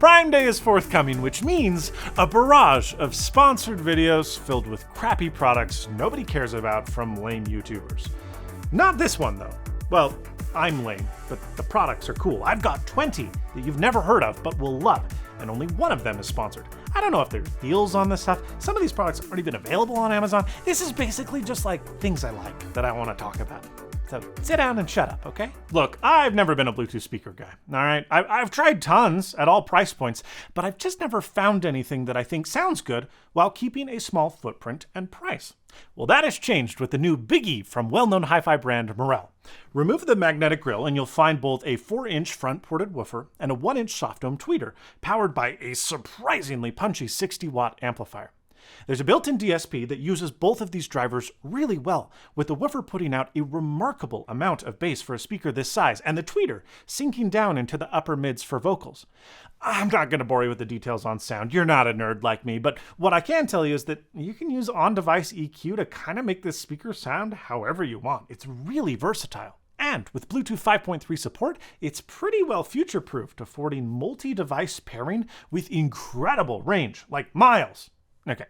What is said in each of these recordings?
Prime Day is forthcoming, which means a barrage of sponsored videos filled with crappy products nobody cares about from lame YouTubers. Not this one, though. Well, I'm lame, but the products are cool. I've got 20 that you've never heard of but will love, and only one of them is sponsored. I don't know if there's deals on this stuff. Some of these products aren't even available on Amazon. This is basically just like things I like that I want to talk about. So sit down and shut up, okay? Look, I've never been a Bluetooth speaker guy, all right? I've tried tons at all price points, but I've just never found anything that I think sounds good while keeping a small footprint and price. Well, that has changed with the new biggie from well-known hi-fi brand Morel. Remove the magnetic grill and you'll find both a 4-inch front-ported woofer and a 1-inch soft dome tweeter, powered by a surprisingly punchy 60-watt amplifier. There's a built-in DSP that uses both of these drivers really well, with the woofer putting out a remarkable amount of bass for a speaker this size, and the tweeter sinking down into the upper mids for vocals. I'm not going to bore you with the details on sound. You're not a nerd like me, but what I can tell you is that you can use on-device EQ to kind of make this speaker sound however you want. It's really versatile. And with Bluetooth 5.3 support, it's pretty well future-proofed, affording multi-device pairing with incredible range, like miles. Okay,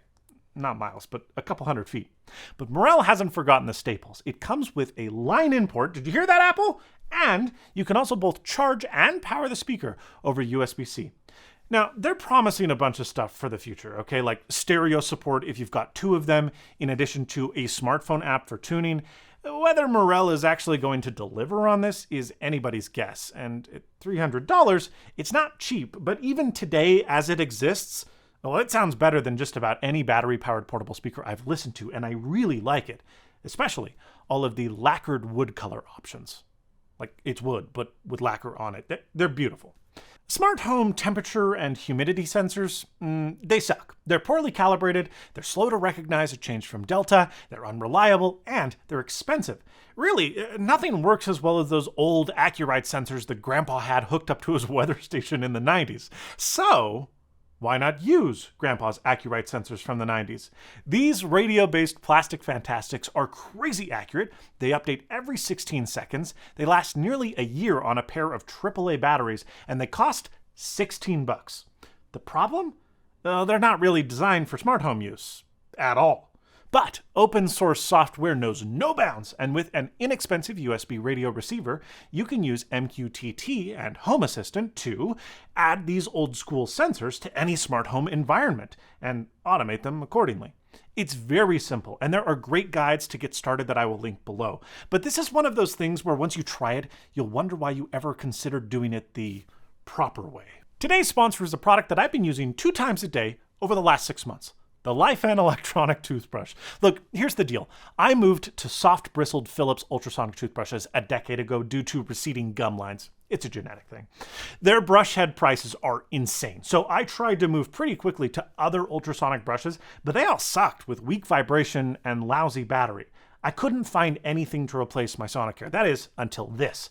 not miles, but a couple hundred feet. But Morel hasn't forgotten the staples. It comes with a line-in port. Did you hear that, Apple? And you can also both charge and power the speaker over USB-C. Now, they're promising a bunch of stuff for the future, okay? Like stereo support if you've got two of them, in addition to a smartphone app for tuning. Whether Morel is actually going to deliver on this is anybody's guess. And at $300, it's not cheap, but even today, as it exists, well, it sounds better than just about any battery-powered portable speaker I've listened to, and I really like it, especially all of the lacquered wood color options. Like, it's wood, but with lacquer on it. They're beautiful. Smart home temperature and humidity sensors, they suck. They're poorly calibrated, they're slow to recognize a change from Delta, they're unreliable, and they're expensive. Really, nothing works as well as those old Accurite sensors that Grandpa had hooked up to his weather station in the 90s. So why not use Grandpa's Accurite sensors from the 90s? These radio-based plastic fantastics are crazy accurate. They update every 16 seconds. They last nearly a year on a pair of AAA batteries, and they cost $16. The problem? They're not really designed for smart home use at all. But open source software knows no bounds, and with an inexpensive USB radio receiver, you can use MQTT and Home Assistant to add these old school sensors to any smart home environment and automate them accordingly. It's very simple, and there are great guides to get started that I will link below. But this is one of those things where once you try it, you'll wonder why you ever considered doing it the proper way. Today's sponsor is a product that I've been using 2 times a day over the last 6 months. The Lifen electronic toothbrush. Look, here's the deal. I moved to soft bristled Philips ultrasonic toothbrushes a decade ago due to receding gum lines. It's a genetic thing. Their brush head prices are insane, so I tried to move pretty quickly to other ultrasonic brushes, but they all sucked with weak vibration and lousy battery. I couldn't find anything to replace my Sonicare. That is, until this.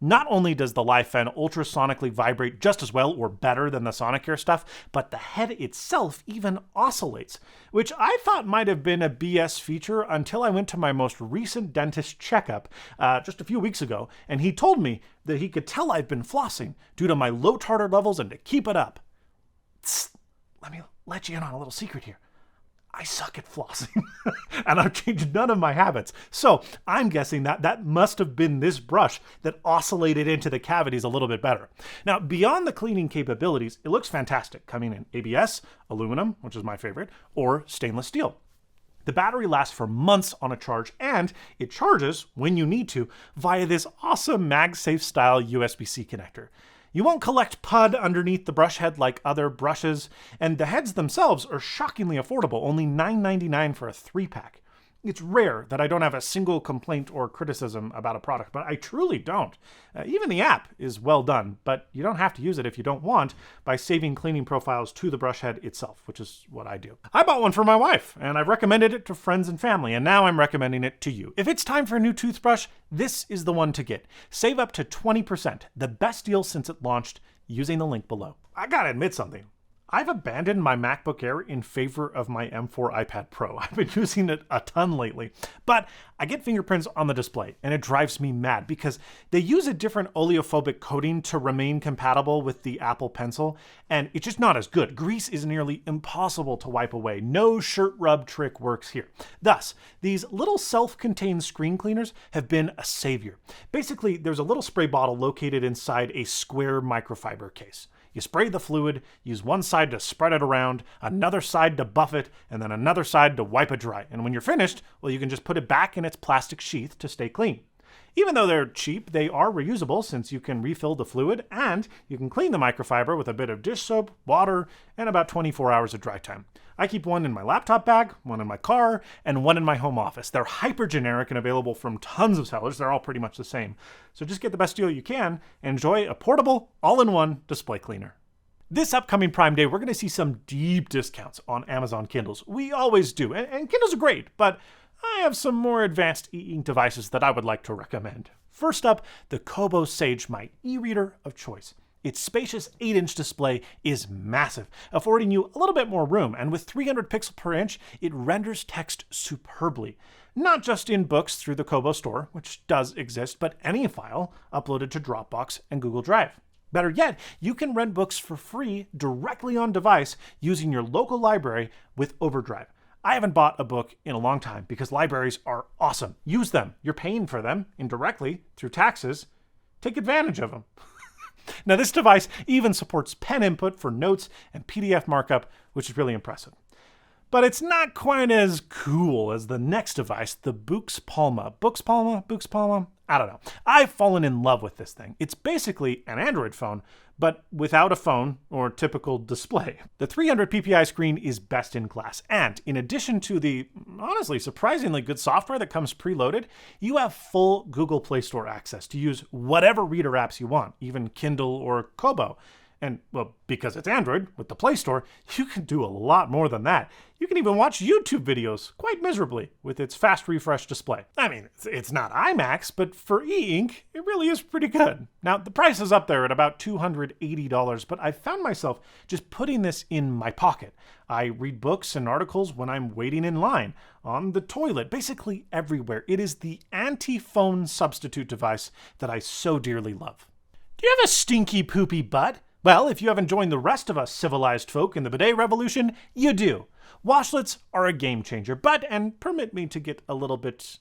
Not only does the Lifen ultrasonically vibrate just as well or better than the Sonicare stuff, but the head itself even oscillates, which I thought might have been a BS feature until I went to my most recent dentist checkup just a few weeks ago, and he told me that he could tell I've been flossing due to my low tartar levels and to keep it up. Let me let you in on a little secret here. I suck at flossing, and I've changed none of my habits. So I'm guessing that must have been this brush that oscillated into the cavities a little bit better. Now, beyond the cleaning capabilities, it looks fantastic, coming in ABS, aluminum, which is my favorite, or stainless steel. The battery lasts for months on a charge, and it charges, when you need to, via this awesome MagSafe style USB-C connector. You won't collect pud underneath the brush head like other brushes, and the heads themselves are shockingly affordable, only $9.99 for a 3-pack. It's rare that I don't have a single complaint or criticism about a product, but I truly don't. Even the app is well done, but you don't have to use it if you don't want by saving cleaning profiles to the brush head itself, which is what I do. I bought one for my wife, and I've recommended it to friends and family, and now I'm recommending it to you. If it's time for a new toothbrush, this is the one to get. Save up to 20%, the best deal since it launched, using the link below. I gotta admit something. I've abandoned my MacBook Air in favor of my M4 iPad Pro. I've been using it a ton lately, but I get fingerprints on the display and it drives me mad because they use a different oleophobic coating to remain compatible with the Apple Pencil, and it's just not as good. Grease is nearly impossible to wipe away. No shirt rub trick works here. Thus, these little self-contained screen cleaners have been a savior. Basically, there's a little spray bottle located inside a square microfiber case. You spray the fluid, use one side to spread it around, another side to buff it, and then another side to wipe it dry. And when you're finished, well, you can just put it back in its plastic sheath to stay clean. Even though they're cheap, they are reusable since you can refill the fluid and you can clean the microfiber with a bit of dish soap, water, and about 24 hours of dry time. I keep one in my laptop bag, one in my car, and one in my home office. They're hyper generic and available from tons of sellers. They're all pretty much the same. So just get the best deal you can and enjoy a portable, all-in-one display cleaner. This upcoming Prime Day, we're going to see some deep discounts on Amazon Kindles. We always do, and Kindles are great, but I have some more advanced e-ink devices that I would like to recommend. First up, the Kobo Sage, my e-reader of choice. Its spacious 8-inch display is massive, affording you a little bit more room, and with 300 pixels per inch, it renders text superbly. Not just in books through the Kobo store, which does exist, but any file uploaded to Dropbox and Google Drive. Better yet, you can rent books for free directly on device using your local library with Overdrive. I haven't bought a book in a long time because libraries are awesome. Use them. You're paying for them indirectly through taxes. Take advantage of them. Now, this device even supports pen input for notes and PDF markup, which is really impressive. But it's not quite as cool as the next device, the Boox Palma. Boox Palma? I don't know. I've fallen in love with this thing. It's basically an Android phone, but without a phone or typical display. The 300 ppi screen is best in class, and in addition to the, honestly, surprisingly good software that comes preloaded, you have full Google Play Store access to use whatever reader apps you want, even Kindle or Kobo. And, well, because it's Android, with the Play Store, you can do a lot more than that. You can even watch YouTube videos quite miserably with its fast refresh display. I mean, it's not IMAX, but for e-ink, it really is pretty good. Now, the price is up there at about $280, but I found myself just putting this in my pocket. I read books and articles when I'm waiting in line, on the toilet, basically everywhere. It is the anti-phone substitute device that I so dearly love. Do you have a stinky, poopy butt? Well, if you haven't joined the rest of us civilized folk in the bidet revolution, you do. Washlets are a game changer, but, and permit me to get a little bit,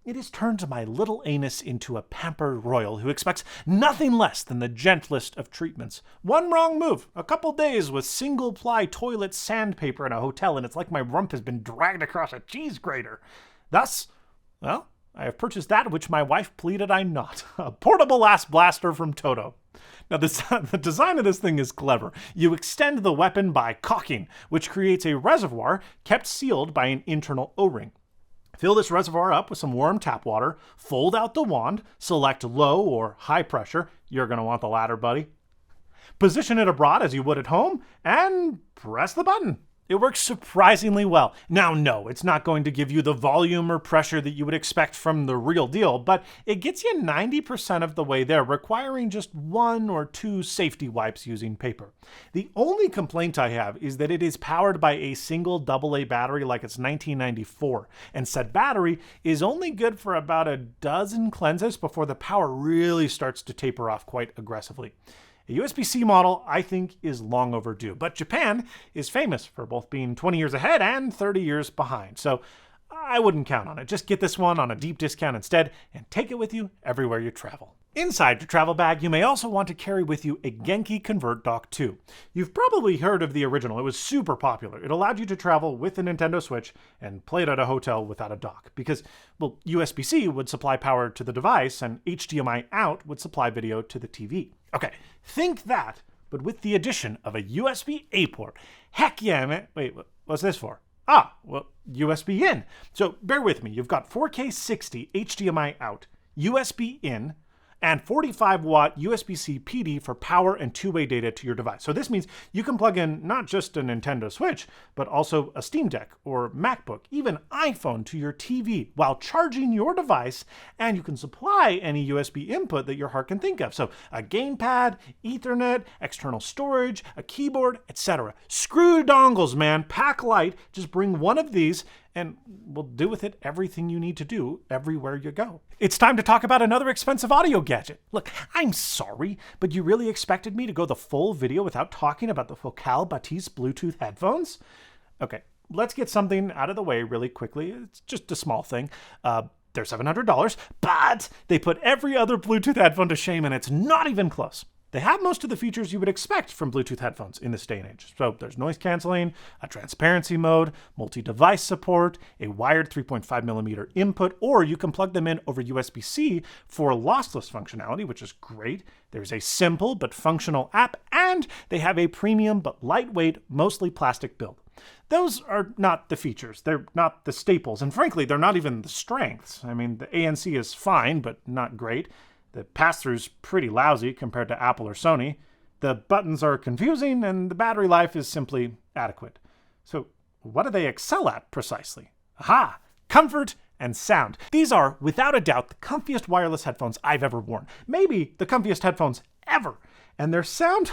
it has turned my little anus into a pampered royal who expects nothing less than the gentlest of treatments. One wrong move, a couple days with single-ply toilet sandpaper in a hotel, and it's like my rump has been dragged across a cheese grater. Thus, well, I have purchased that which my wife pleaded I not, a portable ass blaster from Toto. Now, the design of this thing is clever. You extend the weapon by cocking, which creates a reservoir kept sealed by an internal O-ring. Fill this reservoir up with some warm tap water, fold out the wand, select low or high pressure. You're going to want the latter, buddy. Position it abroad as you would at home, and press the button. It works surprisingly well. Now, no, it's not going to give you the volume or pressure that you would expect from the real deal, but it gets you 90% of the way there, requiring just 1 or 2 safety wipes using paper. The only complaint I have is that it is powered by a single AA battery like it's 1994, and said battery is only good for about a dozen cleanses before the power really starts to taper off quite aggressively. A USB-C model, I think, is long overdue, but Japan is famous for both being 20 years ahead and 30 years behind, so I wouldn't count on it. Just get this one on a deep discount instead and take it with you everywhere you travel. Inside your travel bag, you may also want to carry with you a Genki Convert Dock 2. You've probably heard of the original. It was super popular. It allowed you to travel with the Nintendo Switch and play it at a hotel without a dock because, well, USB-C would supply power to the device and HDMI out would supply video to the TV. Okay, think that, but with the addition of a USB-A port. Heck yeah, man. Wait, what's this for? Ah, well, USB in. So bear with me. You've got 4K 60 HDMI out, USB in, and 45-watt USB-C PD for power and two-way data to your device. So this means you can plug in not just a Nintendo Switch, but also a Steam Deck or MacBook, even iPhone to your TV while charging your device, and you can supply any USB input that your heart can think of. So a gamepad, Ethernet, external storage, a keyboard, etc. Screw dongles, man. Pack light. Just bring one of these and we'll do with it everything you need to do everywhere you go. It's time to talk about another expensive audio gadget. Look, I'm sorry, but you really expected me to go the full video without talking about the Focal Batis Bluetooth headphones? Okay, let's get something out of the way really quickly. It's just a small thing. They're $700, but they put every other Bluetooth headphone to shame, and it's not even close. They have most of the features you would expect from Bluetooth headphones in this day and age. So there's noise canceling, a transparency mode, multi-device support, a wired 3.5mm input, or you can plug them in over USB-C for lossless functionality, which is great. There's a simple but functional app, and they have a premium but lightweight, mostly plastic build. Those are not the features. They're not the staples, and frankly, they're not even the strengths. I mean, the ANC is fine, but not great. The pass-through's pretty lousy compared to Apple or Sony. The buttons are confusing, and the battery life is simply adequate. So what do they excel at precisely? Aha! Comfort and sound. These are, without a doubt, the comfiest wireless headphones I've ever worn. Maybe the comfiest headphones ever. And their sound,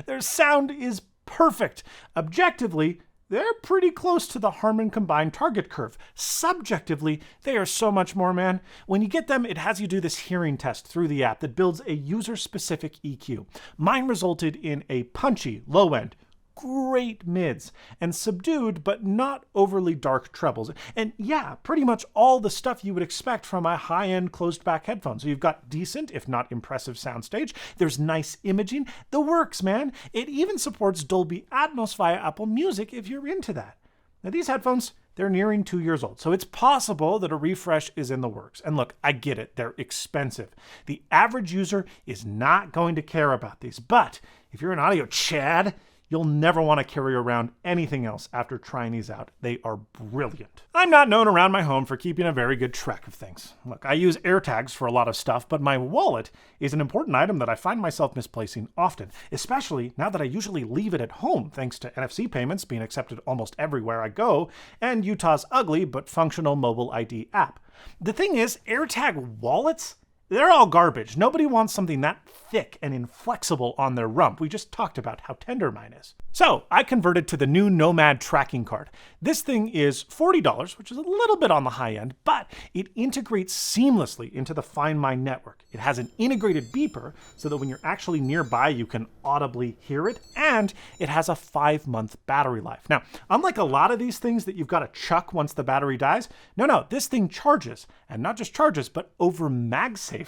their sound is perfect. Objectively, they're pretty close to the Harman combined target curve. Subjectively, they are so much more, man. When you get them, it has you do this hearing test through the app that builds a user-specific EQ. Mine resulted in a punchy low end, great mids, and subdued but not overly dark trebles. And yeah, pretty much all the stuff you would expect from a high-end closed-back headphone. So you've got decent, if not impressive, soundstage. There's nice imaging. The works, man. It even supports Dolby Atmos via Apple Music if you're into that. Now these headphones, they're nearing 2 years old, so it's possible that a refresh is in the works. And look, I get it, they're expensive. The average user is not going to care about these, but if you're an audio Chad, you'll never want to carry around anything else after trying these out. They are brilliant. I'm not known around my home for keeping a very good track of things. Look, I use AirTags for a lot of stuff, but my wallet is an important item that I find myself misplacing often, especially now that I usually leave it at home thanks to NFC payments being accepted almost everywhere I go and Utah's ugly but functional mobile ID app. The thing is, AirTag wallets, they're all garbage. Nobody wants something that thick and inflexible on their rump. We just talked about how tender mine is. So I converted to the new Nomad tracking card. This thing is $40, which is a little bit on the high end, but it integrates seamlessly into the Find My network. It has an integrated beeper so that when you're actually nearby, you can audibly hear it, and it has a 5-month battery life. Now, unlike a lot of these things that you've got to chuck once the battery dies, no, this thing charges, and not just charges, but over MagSafe.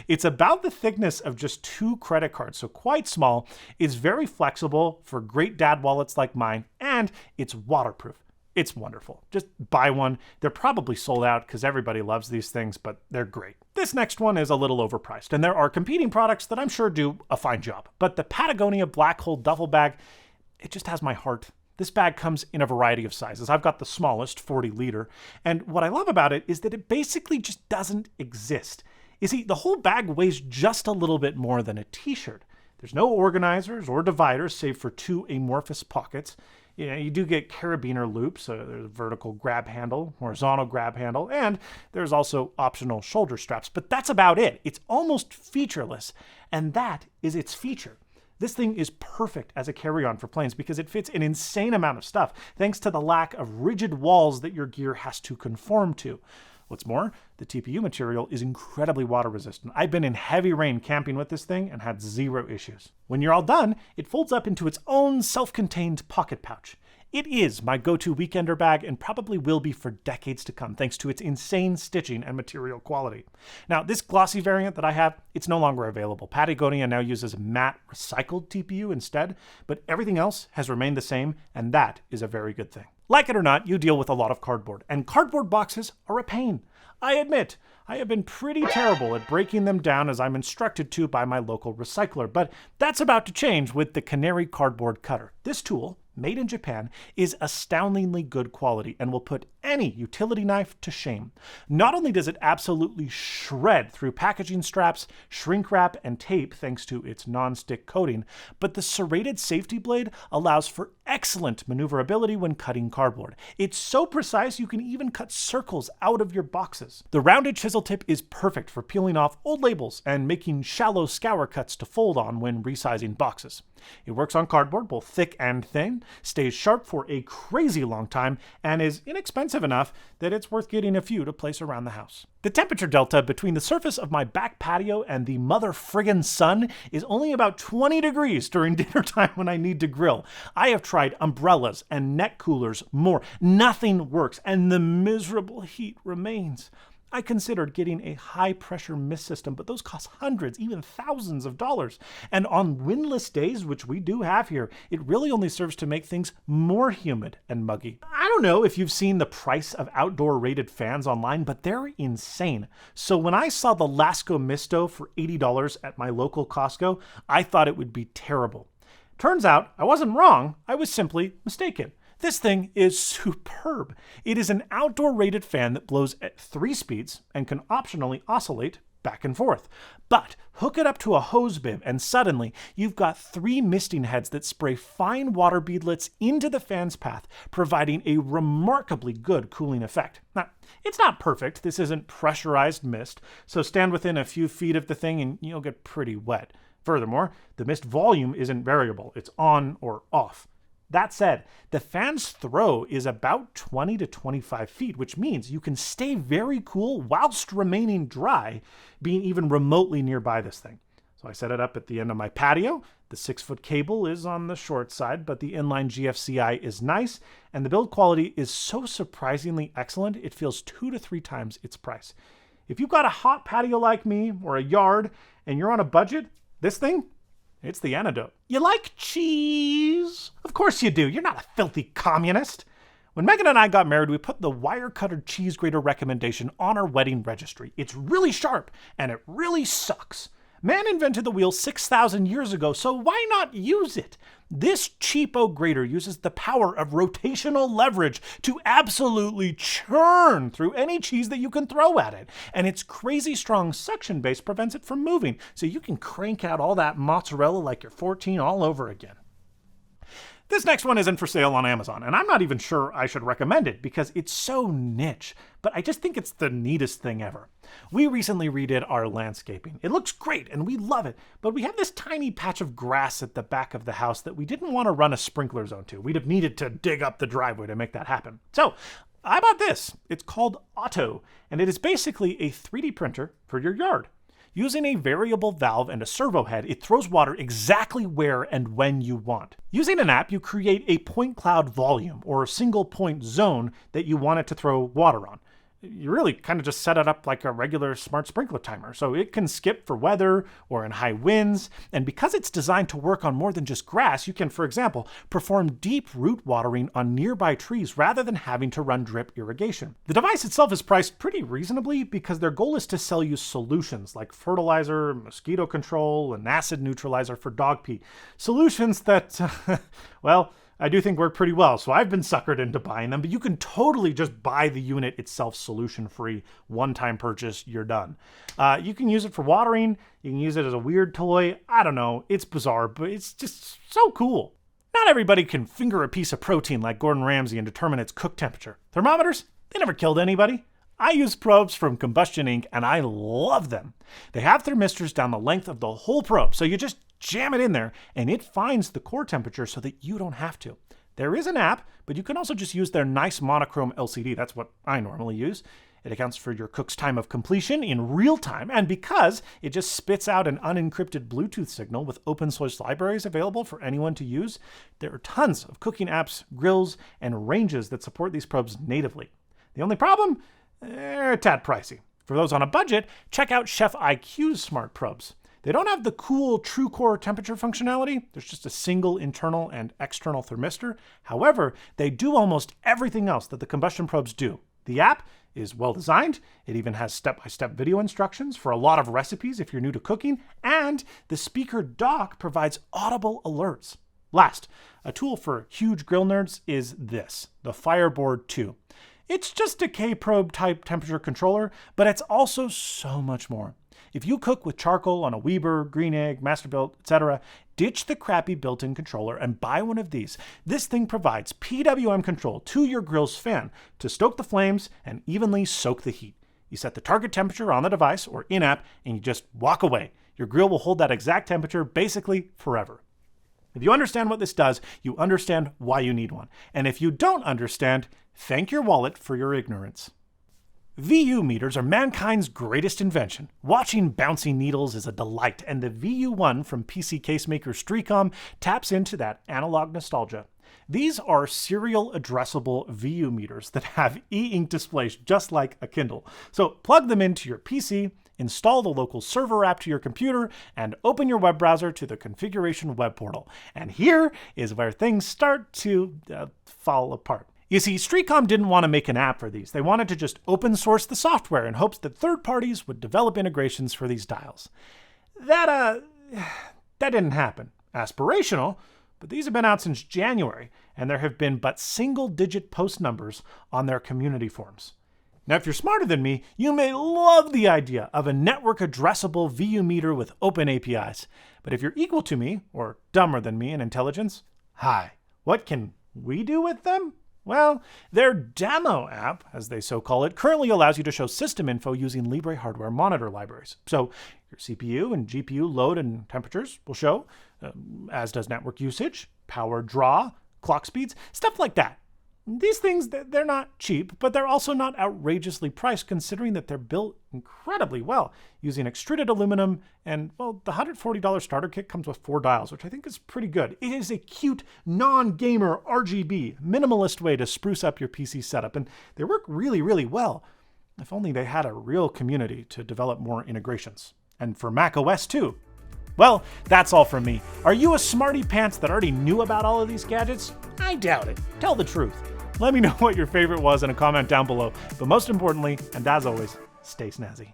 It's about the thickness of just 2 credit cards, so quite small. It's very flexible for great dad wallets like mine, and it's waterproof. It's wonderful. Just buy one. They're probably sold out because everybody loves these things, but they're great. This next one is a little overpriced, and there are competing products that I'm sure do a fine job. But the Patagonia Black Hole duffel bag, it just has my heart. This bag comes in a variety of sizes. I've got the smallest, 40 liter, and what I love about it is that it basically just doesn't exist. You see, the whole bag weighs just a little bit more than a t-shirt. There's no organizers or dividers save for 2 amorphous pockets. You do get carabiner loops, there's a vertical grab handle, horizontal grab handle, and there's also optional shoulder straps, but that's about it. It's almost featureless, and that is its feature. This thing is perfect as a carry-on for planes because it fits an insane amount of stuff, thanks to the lack of rigid walls that your gear has to conform to. What's more, the TPU material is incredibly water resistant. I've been in heavy rain camping with this thing and had 0 issues. When you're all done, it folds up into its own self-contained pocket pouch. It is my go-to weekender bag and probably will be for decades to come thanks to its insane stitching and material quality. Now, this glossy variant that I have, it's no longer available. Patagonia now uses matte recycled TPU instead, but everything else has remained the same, and that is a very good thing. Like it or not, you deal with a lot of cardboard, and cardboard boxes are a pain. I admit, I have been pretty terrible at breaking them down as I'm instructed to by my local recycler, but that's about to change with the Canary Cardboard Cutter. This tool made in Japan, is astoundingly good quality and will put any utility knife to shame. Not only does it absolutely shred through packaging straps, shrink wrap, and tape thanks to its non-stick coating, but the serrated safety blade allows for excellent maneuverability when cutting cardboard. It's so precise you can even cut circles out of your boxes. The rounded chisel tip is perfect for peeling off old labels and making shallow scour cuts to fold on when resizing boxes. It works on cardboard, both thick and thin, stays sharp for a crazy long time, and is inexpensive enough that it's worth getting a few to place around the house. The temperature delta between the surface of my back patio and the mother friggin' sun is only about 20 degrees during dinner time when I need to grill. I have tried umbrellas and neck coolers more. Nothing works, and the miserable heat remains. I considered getting a high-pressure mist system, but those cost hundreds, even thousands of dollars. And on windless days, which we do have here, it really only serves to make things more humid and muggy. I don't know if you've seen the price of outdoor rated fans online, but they're insane. So when I saw the Lasco Misto for $80 at my local Costco, I thought it would be terrible. Turns out I wasn't wrong, I was simply mistaken. This thing is superb. It is an outdoor rated fan that blows at 3 speeds and can optionally oscillate back and forth. But hook it up to a hose bib and suddenly you've got 3 misting heads that spray fine water beadlets into the fan's path, providing a remarkably good cooling effect. Now, it's not perfect. This isn't pressurized mist, so stand within a few feet of the thing and you'll get pretty wet. Furthermore, the mist volume isn't variable. It's on or off. That said, the fan's throw is about 20 to 25 feet, which means you can stay very cool whilst remaining dry, being even remotely nearby this thing. So I set it up at the end of my patio. The 6-foot cable is on the short side, but the inline GFCI is nice, and the build quality is so surprisingly excellent, it feels 2 to 3 times its price. If you've got a hot patio like me, or a yard, and you're on a budget, this thing, it's the antidote. You like cheese? Of course you do. You're not a filthy communist. When Megan and I got married, we put the wire-cutter cheese grater recommendation on our wedding registry. It's really sharp, and it really sucks. Man invented the wheel 6,000 years ago, so why not use it? This cheapo grater uses the power of rotational leverage to absolutely churn through any cheese that you can throw at it. And its crazy strong suction base prevents it from moving, so you can crank out all that mozzarella like you're 14 all over again. This next one isn't for sale on Amazon, and I'm not even sure I should recommend it because it's so niche, but I just think it's the neatest thing ever. We recently redid our landscaping. It looks great and we love it, but we have this tiny patch of grass at the back of the house that we didn't want to run a sprinkler zone to. We'd have needed to dig up the driveway to make that happen. So I bought this. It's called Otto, and it is basically a 3D printer for your yard. Using a variable valve and a servo head, it throws water exactly where and when you want. Using an app, you create a point cloud volume or a single point zone that you want it to throw water on. You really kind of just set it up like a regular smart sprinkler timer, so it can skip for weather or in high winds, and because it's designed to work on more than just grass, you can, for example, perform deep root watering on nearby trees rather than having to run drip irrigation. The device itself is priced pretty reasonably because their goal is to sell you solutions like fertilizer, mosquito control, and acid neutralizer for dog pee. Solutions that, well, I do think work pretty well, so I've been suckered into buying them, but you can totally just buy the unit itself solution-free, one-time purchase, you're done. You can use it for watering, you can use it as a weird toy, I don't know, it's bizarre, but it's just so cool. Not everybody can finger a piece of protein like Gordon Ramsay and determine its cook temperature. Thermometers, they never killed anybody. I use probes from Combustion Inc. and I love them. They have thermistors down the length of the whole probe, so you just jam it in there and it finds the core temperature so that you don't have to. There is an app, but you can also just use their nice monochrome LCD. That's what I normally use. It accounts for your cook's time of completion in real time, and because it just spits out an unencrypted Bluetooth signal with open source libraries available for anyone to use, there are tons of cooking apps, grills, and ranges that support these probes natively. The only problem? They're a tad pricey. For those on a budget, check out Chef IQ's smart probes. They don't have the cool true core temperature functionality. There's just a single internal and external thermistor. However, they do almost everything else that the combustion probes do. The app is well designed. It even has step-by-step video instructions for a lot of recipes if you're new to cooking, and the speaker dock provides audible alerts. Last, a tool for huge grill nerds is this, the Fireboard 2. It's just a K-probe type temperature controller, but it's also so much more. If you cook with charcoal on a Weber, Green Egg, Masterbuilt, etc., ditch the crappy built-in controller and buy one of these. This thing provides PWM control to your grill's fan to stoke the flames and evenly soak the heat. You set the target temperature on the device or in-app and you just walk away. Your grill will hold that exact temperature basically forever. If you understand what this does, you understand why you need one. And if you don't understand, thank your wallet for your ignorance. VU meters are mankind's greatest invention. Watching bouncy needles is a delight, and the VU1 from PC case maker Streacom taps into that analog nostalgia. These are serial addressable VU meters that have e-ink displays just like a Kindle. So plug them into your PC, install the local server app to your computer, and open your web browser to the configuration web portal. And here is where things start to fall apart. You see, Streacom didn't want to make an app for these. They wanted to just open source the software in hopes that third parties would develop integrations for these dials. That didn't happen. Aspirational, but these have been out since January, and there have been but single-digit post numbers on their community forums. Now, if you're smarter than me, you may love the idea of a network-addressable VU meter with open APIs. But if you're equal to me, or dumber than me in intelligence, hi, what can we do with them? Well, their demo app, as they so call it, currently allows you to show system info using Libre hardware monitor libraries. So your CPU and GPU load and temperatures will show, as does network usage, power draw, clock speeds, stuff like that. These things, they're not cheap, but they're also not outrageously priced considering that they're built incredibly well using extruded aluminum, and, well, the $140 starter kit comes with 4 dials, which I think is pretty good. It is a cute, non-gamer RGB, minimalist way to spruce up your PC setup, and they work really, really well. If only they had a real community to develop more integrations. And for macOS too. Well, that's all from me. Are you a smarty pants that already knew about all of these gadgets? I doubt it. Tell the truth. Let me know what your favorite was in a comment down below. But most importantly, and as always, stay snazzy.